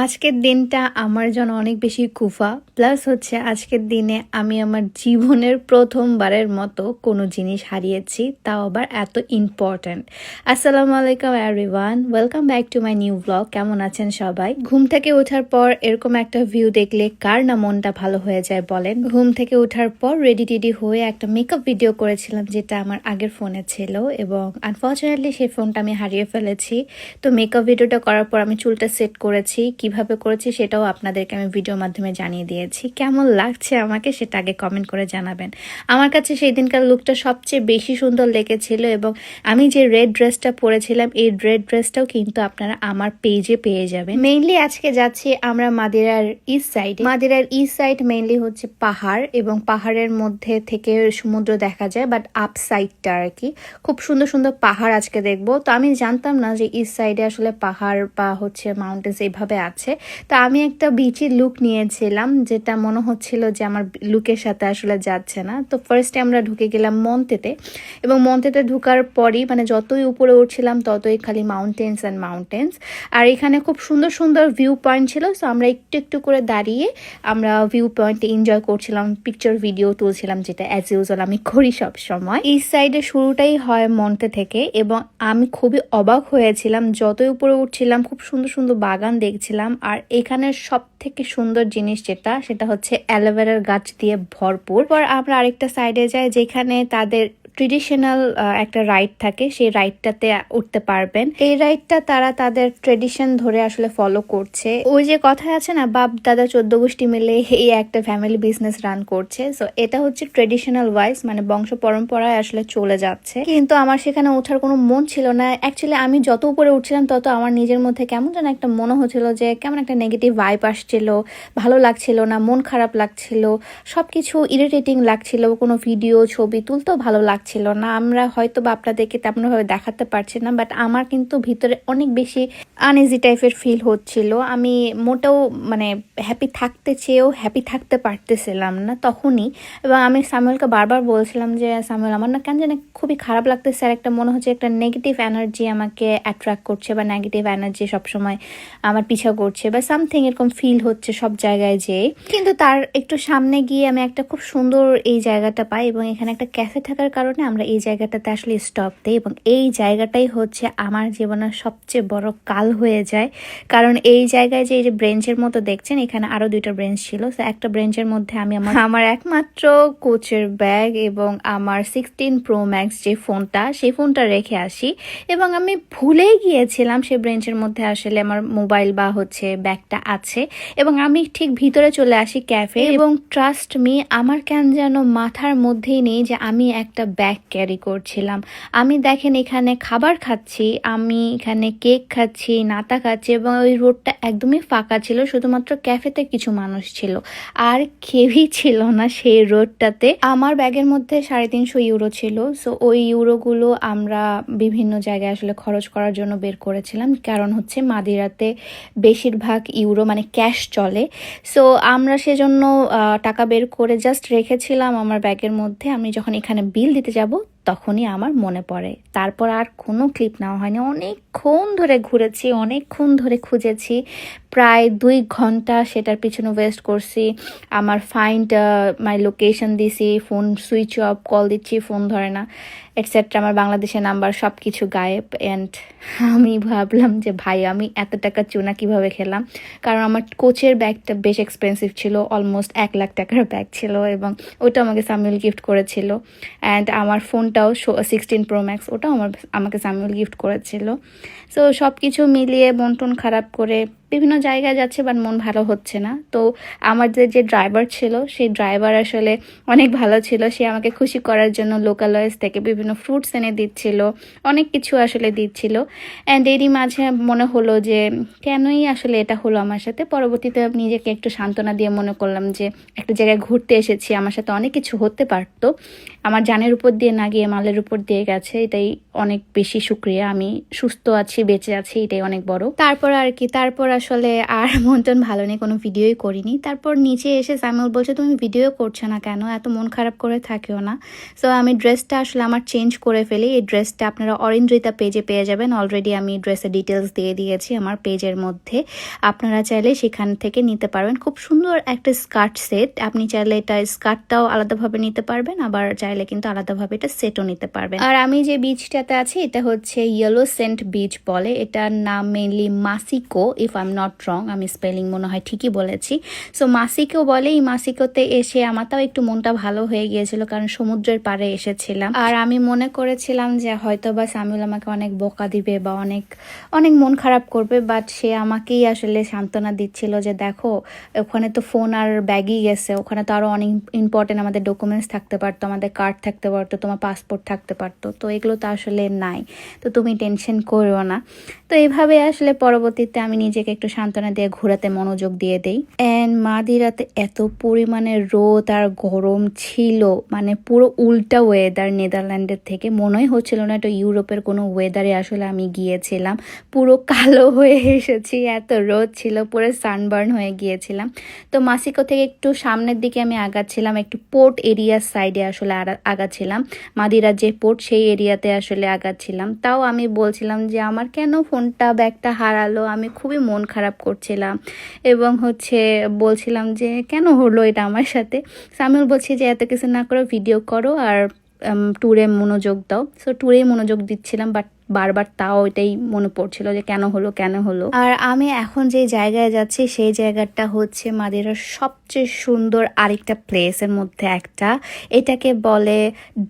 আজকের দিনটা আমার জন্য অনেক বেশি কুফা। প্লাস হচ্ছে আজকের দিনে আমি আমার জীবনের প্রথমবারের মতো কোনো জিনিস হারিয়েছি, তাও আবার এত ইম্পর্ট্যান্ট। আসসালামু আলাইকুম everyone, welcome back to my new blog. কেমন আছেন সবাই? ঘুম থেকে ওঠার পর এরকম একটা ভিউ দেখলে কার না মনটা ভালো হয়ে যায় বলেন? ঘুম থেকে ওঠার পর রেডি টেডি হয়ে একটা মেকআপ ভিডিও করেছিলাম, যেটা আমার আগের ফোনে ছিল, এবং আনফর্চুনেটলি সেই ফোনটা আমি হারিয়ে ফেলেছি। তো মেকআপ ভিডিওটা করার পর আমি চুলটা সেট করেছি, কিভাবে করেছি সেটাও আপনাদেরকে আমি ভিডিওর মাধ্যমে জানিয়ে দিয়েছি। কেমন লাগছে আমাকে সেটা আগে কমেন্ট করে জানাবেন। আমার কাছে সেই দিনকার লুকটা সবচেয়ে বেশি সুন্দর লেগেছিল, এবং আমি যে রেড ড্রেসটা পরেছিলাম এই রেড ড্রেসটাও কিন্তু আপনারা আমার পেজে পেয়ে যাবেন। মেইনলি আজকে যাচ্ছি আমরা মাদিরার ইস্ট সাইডে। মাদিরার ইস্ট সাইড মেইনলি হচ্ছে পাহাড়, এবং পাহাড়ের মধ্যে থেকে সমুদ্র দেখা যায়, বাট আপ সাইডটা আর কি খুব সুন্দর সুন্দর পাহাড় আজকে দেখবো। তো আমি জানতাম না যে ইস্ট সাইডে আসলে পাহাড় বা হচ্ছে মাউন্টেন্স এইভাবে আছে। তো আমি একটা বিচের লুক নিয়েছিলাম, যেটা মনে হচ্ছিল যে আমার লুকের সাথে আসলে যাচ্ছে না। তো ফার্স্টে আমরা ঢুকে গেলাম মন্তেতে, এবং মন্তেতে ঢুকার পরই মানে যতই উপরে উঠছিলাম ততই খালি মাউন্টেন্স অ্যান্ড মাউন্টেন্স। আর এখানে খুব সুন্দর সুন্দর ভিউ পয়েন্ট ছিল। সো আমরা একটু একটু করে দাঁড়িয়ে আমরা ভিউ পয়েন্টে এনজয় করছিলাম, পিকচার ভিডিও তুলছিলাম, যেটা অ্যাজ ইউজুয়াল আমি করি সব সময়। ইস্ট সাইডে শুরুটাই হয় মন্তে থেকে, এবং আমি খুবই অবাক হয়েছিলাম যতই উপরে উঠছিলাম, খুব সুন্দর সুন্দর বাগান দেখছিলাম। আর এখানের সব থেকে সুন্দর জিনিস সেটা হচ্ছে অ্যালোভেরার গাছ দিয়ে ভরপুর। পর আমরা আরেকটা সাইডে যাই, যেখানে তাদের ট্রেডিশনাল একটা রাইড থাকে, সেই রাইডটাতে উঠতে পারবেন। এই রাইডটা তারা তাদের ট্রেডিশন ধরে আসলে ফলো করছে। ওই যে কথা আছে না, বাপ দাদা 14 গোষ্ঠী মিলে এই একটা ফ্যামিলি বিজনেস রান করছে। সো এটা হচ্ছে ট্রেডিশনাল ওয়াইজ, মানে বংশ পরম্পরায় আসলে চলে যাচ্ছে। কিন্তু আমার সেখানে ওঠার কোনো মন ছিল না। অ্যাকচুয়ালি আমি যত উপরে উঠছিলাম তত আমার নিজের মধ্যে কেমন যেন একটা মনে হচ্ছিল যে কেমন একটা নেগেটিভ ভাইব আসছিল, ভালো লাগছিল না, মন খারাপ লাগছিল, সবকিছু ইরিটেটিং লাগছিল। কোনো ভিডিও ছবি তুলতেও ভালো লাগছিল না। আমরা হয়তো বা আপনাদেরকে তেমনভাবে দেখাতে পারছি না, বাট আমার কিন্তু ভিতরে অনেক বেশি আনইজি টাইপের ফিল হচ্ছিল। আমি মোটেও মানে হ্যাপি থাকতে চেয়েও হ্যাপি থাকতে পারতেছিলাম না তখনই। এবং আমি সামুয়েলকে বারবার বলছিলাম যে সামুয়েল, আমার না কেন যেন খুবই খারাপ লাগতেছে, আর একটা মনে হচ্ছে একটা নেগেটিভ এনার্জি আমাকে অ্যাট্রাক্ট করছে, বা নেগেটিভ এনার্জি সবসময় আমার পিছা করছে, বা সামথিং এরকম ফিল হচ্ছে সব জায়গায় যেয়ে। কিন্তু তার একটু সামনে গিয়ে আমি একটা খুব সুন্দর এই জায়গাটা পাই, এবং এখানে একটা ক্যাফে থাকার কারণে আমরা এই জায়গাটাতে আসলে স্টপ দিই। এবং এই জায়গাটাই হচ্ছে আমার জীবনের সবচেয়ে বড় কাল হয়ে যায়, কারণ এই জায়গায় যে এই যে ব্রেঞ্চের মতো দেখছেন, এখানে আরো 2টা ব্রেঞ্চ ছিল। তো একটা ব্রেঞ্চের মধ্যে আমি আমার একমাত্র কোচের ব্যাগ এবং আমার 16 Pro Max যে ফোনটা, সেই ফোনটা রেখে আসি। এবং আমি ভুলেই গিয়েছিলাম সেই ব্রেঞ্চের মধ্যে আসলে আমার মোবাইল বা হচ্ছে ব্যাগটা আছে, এবং আমি ঠিক ভিতরে চলে আসি ক্যাফে। এবং ট্রাস্ট মি, আমার কেন যেন মাথার মধ্যেই নেই যে আমি একটা ব্যাগ ক্যারি করছিলাম। আমি দেখেন এখানে খাবার খাচ্ছি, আমি এখানে কেক খাচ্ছি, নাতা খাচ্ছি, এবং ওই রোডটা একদমই ফাঁকা ছিল, শুধুমাত্র ক্যাফেতে কিছু মানুষ ছিল, আর কেউই ছিল না সেই রোডটাতে। আমার ব্যাগের মধ্যে 350 ইউরো ছিল। সো ওই ইউরোগুলো আমরা বিভিন্ন জায়গায় আসলে খরচ করার জন্য বের করেছিলাম, কারণ হচ্ছে মাদিরাতে বেশিরভাগ ইউরো মানে ক্যাশ চলে। সো আমরা সেজন্য টাকা বের করে জাস্ট রেখেছিলাম আমার ব্যাগের মধ্যে। আমি যখন এখানে বিল দিতে যাব তখনই আমার মনে পড়ে। তারপর আর কোনো ক্লিপ নেওয়া হয়নি। অনেকক্ষণ ধরে ঘুরেছি, অনেকক্ষণ ধরে খুঁজেছি, প্রায় 2 ঘন্টা সেটার পিছনে ওয়েস্ট করছি। আমার ফাইন্ড মাই লোকেশন দিছি, ফোন সুইচ অফ, কল দিচ্ছি ফোন ধরে না, এটসেট্রা। আমার বাংলাদেশের নাম্বার সব কিছু গায়েব। অ্যান্ড আমি ভাবলাম যে ভাই, আমি এত টাকা চুনা কিভাবে খেলাম, কারণ আমার কোচের ব্যাগটা বেশ এক্সপেন্সিভ ছিল, অলমোস্ট 1 লাখ টাকার ব্যাগ ছিল, এবং ওটা আমাকে সামিউল গিফট করেছিল। অ্যান্ড আমার ফোনটাও 16 Pro Max, ওটাও আমাকে সামিউল গিফট করেছিল। সো সব কিছু মিলিয়ে মন টন খারাপ করে বিভিন্ন জায়গায় যাচ্ছে, বাট মন ভালো হচ্ছে না। তো আমার যে ড্রাইভার ছিল, সেই ড্রাইভার আসলে অনেক ভালো ছিল। সে আমাকে খুশি করার জন্য লোকালয়েস থেকে বিভিন্ন ফ্রুটস এনে দিচ্ছিল, অনেক কিছু আসলে দিচ্ছিল। অ্যান্ড এরই মাঝে মনে হলো যে কেনই আসলে এটা হলো আমার সাথে। পরবর্তীতে নিজেকে একটু সান্ত্বনা দিয়ে মনে করলাম যে একটা জায়গায় ঘুরতে এসেছি, আমার সাথে অনেক কিছু হতে পারতো, আমার জানের উপর দিয়ে না গিয়ে মালের উপর দিয়ে গেছে। এটাই অনেক বেশি শুকরিয়া, আমি সুস্থ আছি, বেঁচে আছি, এটাই অনেক বড়। তারপর আসলে আর মন টন ভালো নেই, কোনো ভিডিওই করিনি। তারপর নিচে এসে সামিউল বলছে তুমি ভিডিও করছো না কেন, এত মন খারাপ করে থাকিও না। সো আমি ড্রেসটা আসলে আমার চেঞ্জ করে ফেলি। এই ড্রেসটা আপনারা অরিন্দ্রিতা পেজে পেয়ে যাবেন। অলরেডি আমি ড্রেসের ডিটেলস দিয়ে দিয়েছি আমার পেজের মধ্যে, আপনারা চাইলে সেখান থেকে নিতে পারবেন। খুব সুন্দর একটা স্কার্ট সেট, আপনি চাইলে এটা স্কার্টটাও আলাদাভাবে নিতে পারবেন, আবার চাইলে কিন্তু আলাদাভাবে এটা সেটও নিতে পারবেন। আর আমি যে বিচটাতে আছি এটা হচ্ছে ইয়েলো সেন্ট বিচ বলে, এটার নাম মেইনলি মাসিকো, if I am not wrong, আমি স্পেলিং মনে হয় ঠিকই বলেছি। সো মাসিকো বলে। এই মাসিকোতে এসে আমার তাও একটু মনটা ভালো হয়ে গিয়েছিল, কারণ সমুদ্রের পাড়ে এসেছিলাম। আর আমি মনে করেছিলাম যে হয়তো বা সামিউল আমাকে অনেক বকা দিবে বা অনেক অনেক মন খারাপ করবে, বাট সে আমাকেই আসলে সান্ত্বনা দিচ্ছিল যে দেখো ওখানে তো ফোন আর ব্যাগই গেছে, ওখানে তো আরও অনেক ইম্পর্টেন্ট আমাদের ডকুমেন্টস থাকতে পারতো, আমাদের কার্ড থাকতে পারতো, তোমার পাসপোর্ট থাকতে পারতো, তো এগুলো তো আসলে নাই, তো তুমি টেনশন করো না। তো এইভাবে আসলে পরবর্তীতে আমি নিজেকে একটু সান্ত্বনা দিয়ে ঘোরাতে মনোযোগ দিয়ে দেই। অ্যান্ড মাদিরাতে এত পরিমাণে রোদ আর গরম ছিল, মানে পুরো উল্টা ওয়েদার নেদারল্যান্ডের থেকে, মনেই হচ্ছিল না এটা ইউরোপের কোনো ওয়েদারে আসলে আমি গিয়েছিলাম। পুরো কালো হয়ে এসেছি, এত রোদ ছিল, পুরো সানবার্ন হয়ে গিয়েছিলাম। তো মাসিকো থেকে একটু সামনের দিকে আমি আগাচ্ছিলাম, একটু পোর্ট এরিয়ার সাইডে আসলে আগাচ্ছিলাম। মাদিরা যে পোর্ট সেই এরিয়াতে আসলে আগাচ্ছিলাম। তাও আমি বলছিলাম যে আমার কেন ফোনটা ব্যাগটা হারালো, আমি খুবই মন খারাপ করছিলাম এবং বলছিলাম যে কেন হলো এটা আমার সাথে। সামিউল বলছে যে এত কিছু না করে ভিডিও করো আর ট্যুরে মনোযোগ দাও। সো ট্যুরেই মনোযোগ দিচ্ছিলাম, বাট বারবার তাও এটাই মনে পড়ছিল যে কেন হলো। আর আমি এখন যে জায়গায় যাচ্ছি সেই জায়গাটা হচ্ছে মাদিরার সবচেয়ে সুন্দর আরেকটা প্লেসের মধ্যে একটা, এটাকে বলে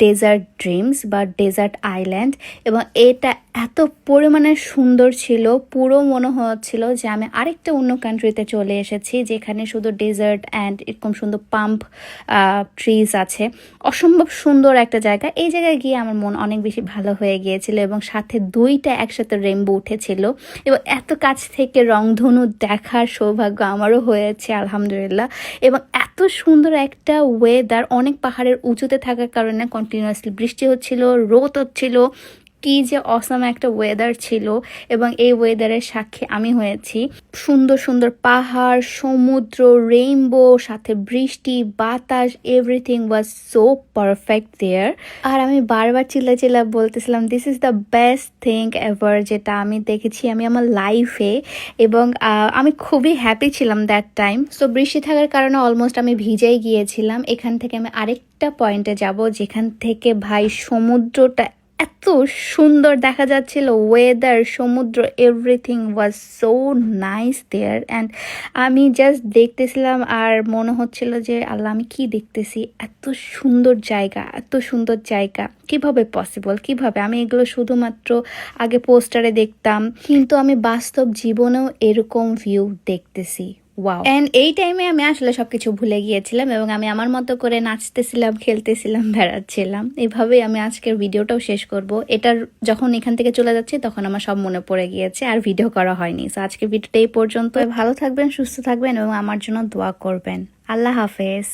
ডেজার্ট ড্রিমস বা ডেজার্ট আইল্যান্ড। এবং এটা এত পরিমাণে সুন্দর ছিল, পুরো মনে হচ্ছিল যে আমি আরেকটা অন্য কান্ট্রিতে চলে এসেছি, যেখানে শুধু ডেজার্ট অ্যান্ড এরকম সুন্দর পাম্প ট্রিজ আছে। অসম্ভব সুন্দর একটা জায়গা। এই জায়গায় গিয়ে আমার মন অনেক বেশি ভালো হয়ে গিয়েছিল এবং সাথে দুইটা একসাথে রেইনবো উঠেছিল এবং এত কাছ থেকে রংধনু দেখার সৌভাগ্য আমারও হয়েছে আলহামদুলিল্লাহ। এবং এত সুন্দর একটা ওয়েদার, অনেক পাহাড়ের উঁচুতে থাকার কারণে কন্টিনিউয়াসলি বৃষ্টি হচ্ছিল, রোদ হচ্ছিল, কি যে অসাম একটা ওয়েদার ছিল। এবং এই ওয়েদারের সাক্ষী আমি হয়েছি। সুন্দর সুন্দর পাহাড়, সমুদ্র, রেইনবো, সাথে বৃষ্টি, বাতাস, এভরিথিং ওয়াজ সো পারফেক্ট দেয়ার। আর আমি বারবার চিল্লা বলতেছিলাম this is the best thing ever, যেটা আমি দেখেছি আমি আমার লাইফে। এবং আমি খুবই হ্যাপি ছিলাম দ্যাট টাইম। সো বৃষ্টি থাকার কারণে অলমোস্ট আমি ভিজেই গিয়েছিলাম। এখান থেকে আমি আরেকটা পয়েন্টে যাব, যেখান থেকে ভাই সমুদ্রটা এত সুন্দর দেখা যাচ্ছিল, ওয়েদার, সমুদ্র, everything was so nice there. And আমি জাস্ট দেখতেছিলাম আর মনে হচ্ছিল যে আল্লাহ আমি কি দেখতেছি, এত সুন্দর জায়গা, এত সুন্দর জায়গা, কিভাবে পসিবল, কিভাবে আমি এগুলো শুধুমাত্র আগে পোস্টারে দেখতাম, কিন্তু আমি বাস্তব জীবনেও এরকম ভিউ দেখতেছি। ওয়াও। অ্যান্ড এই টাইমে আমি আসলে সবকিছু ভুলে গিয়েছিলাম এবং আমি আমার মতো করে নাচতেছিলাম, খেলতেছিলাম, বেড়াচ্ছিলাম। এইভাবেই আমি আজকের ভিডিওটাও শেষ করব। এটার যখন এখান থেকে চলে যাচ্ছে তখন আমার সব মনে পড়ে গিয়েছে, আর ভিডিও করা হয়নি। সো আজকের ভিডিওটা এই পর্যন্ত। ভালো থাকবেন, সুস্থ থাকবেন এবং আমার জন্য দোয়া করবেন। আল্লাহ হাফেজ।